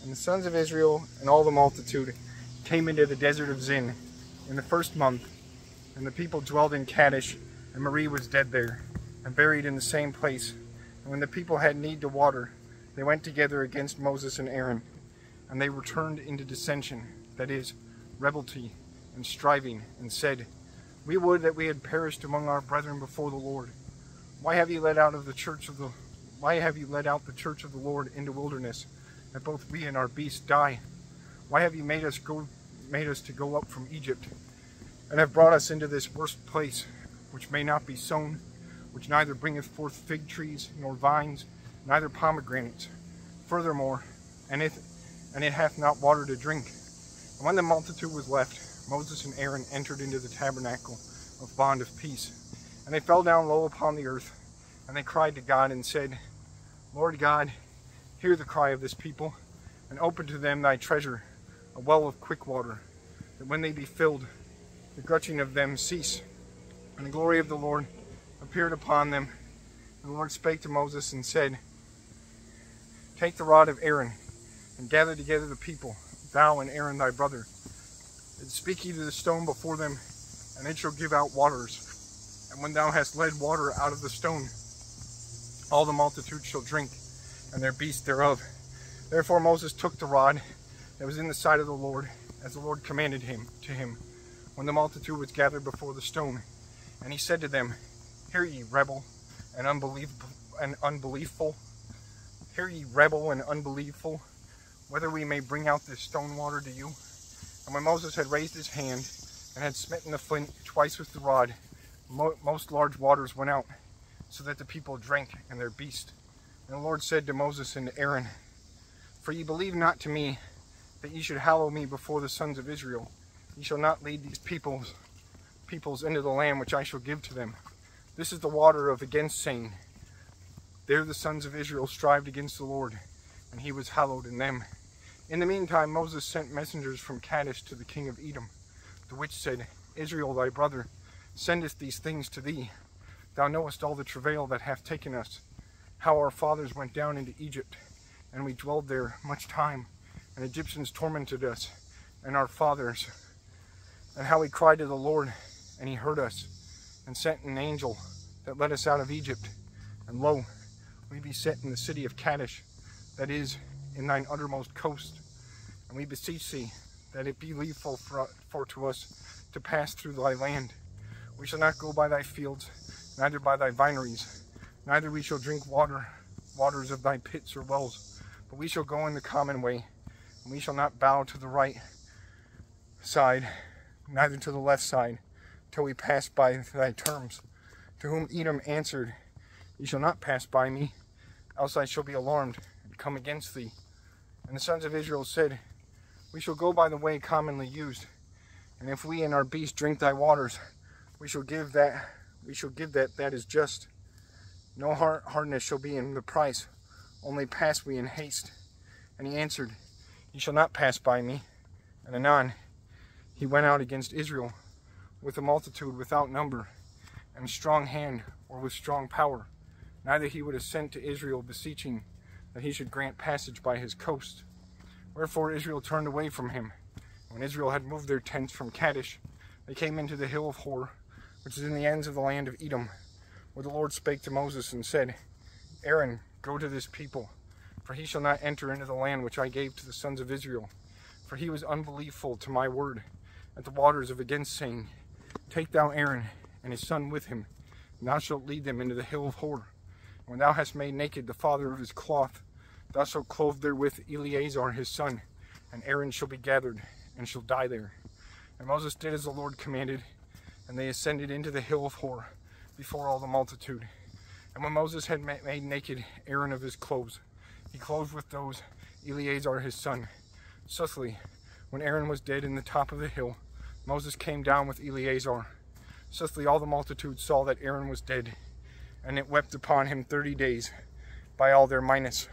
And the sons of Israel and all the multitude came into the desert of Zin in the first month, and the people dwelled in Kadesh, and Marie was dead there, and buried in the same place. And when the people had need to water, they went together against Moses and Aaron, and they returned into dissension, that is, rebelty and striving, and said, We would that we had perished among our brethren before the Lord. Why have you led out the church of the Lord into wilderness, that both we and our beasts die? Why have you made us to go up from Egypt, and have brought us into this worst place, which may not be sown, which neither bringeth forth fig trees, nor vines, neither pomegranates? Furthermore, and it hath not water to drink. And when the multitude was left, Moses and Aaron entered into the tabernacle of bond of peace. And they fell down low upon the earth, and they cried to God and said, Lord God, hear the cry of this people, and open to them thy treasure, a well of quick water, that when they be filled, the grutching of them cease. And the glory of the Lord appeared upon them. And the Lord spake to Moses and said, Take the rod of Aaron, and gather together the people, thou and Aaron thy brother, and speak ye to the stone before them, and it shall give out waters. And when thou hast led water out of the stone, all the multitude shall drink, and their beasts thereof. Therefore Moses took the rod that was in the sight of the Lord, as the Lord commanded him to him, when the multitude was gathered before the stone. And he said to them, Hear ye, rebel and unbelievful. Hear ye, rebel and unbelievful, whether we may bring out this stone water to you. And when Moses had raised his hand and had smitten the flint twice with the rod, most large waters went out, so that the people drank and their beasts. And the Lord said to Moses and to Aaron, For ye believe not to me, that ye should hallow me before the sons of Israel. Ye shall not lead these peoples into the land which I shall give to them. This is the water of saying, There the sons of Israel strived against the Lord, and he was hallowed in them. In the meantime Moses sent messengers from Kadesh to the king of Edom, the which said, Israel thy brother sendeth these things to thee. Thou knowest all the travail that hath taken us, how our fathers went down into Egypt, and we dwelled there much time, and Egyptians tormented us and our fathers, and how we cried to the Lord, and he heard us, and sent an angel that led us out of Egypt. And lo, we be set in the city of Kadesh, that is, in thine uttermost coast. And we beseech thee, that it be leaveful for to us to pass through thy land. We shall not go by thy fields, neither by thy vineries, neither we shall drink waters of thy pits or wells, but we shall go in the common way, and we shall not bow to the right side, neither to the left side, till we pass by thy terms. To whom Edom answered, Ye shall not pass by me, else I shall be alarmed, and come against thee. And the sons of Israel said, We shall go by the way commonly used, and if we and our beasts drink thy waters, we shall give that is just. No hardness shall be in the price, only pass we in haste. And he answered, Ye shall not pass by me. And anon he went out against Israel with a multitude without number, and a strong hand, or with strong power. Neither he would assent to Israel, beseeching that he should grant passage by his coast. Wherefore Israel turned away from him. When Israel had moved their tents from Kadesh, they came into the hill of Hor, which is in the ends of the land of Edom, where the Lord spake to Moses and said, Aaron, go to this people, for he shall not enter into the land which I gave to the sons of Israel. For he was unbelievful to my word at the waters of saying, Take thou Aaron and his son with him, and thou shalt lead them into the hill of Hor. And when thou hast made naked the father of his cloth, thou shalt clothe therewith Eleazar his son, and Aaron shall be gathered, and shall die there. And Moses did as the Lord commanded, and they ascended into the hill of Hor before all the multitude. And when Moses had made naked Aaron of his clothes, he clothed with those Eleazar his son. Thusly, when Aaron was dead in the top of the hill, Moses came down with Eleazar. Thusly all the multitude saw that Aaron was dead, and it wept upon him 30 days by all their minus.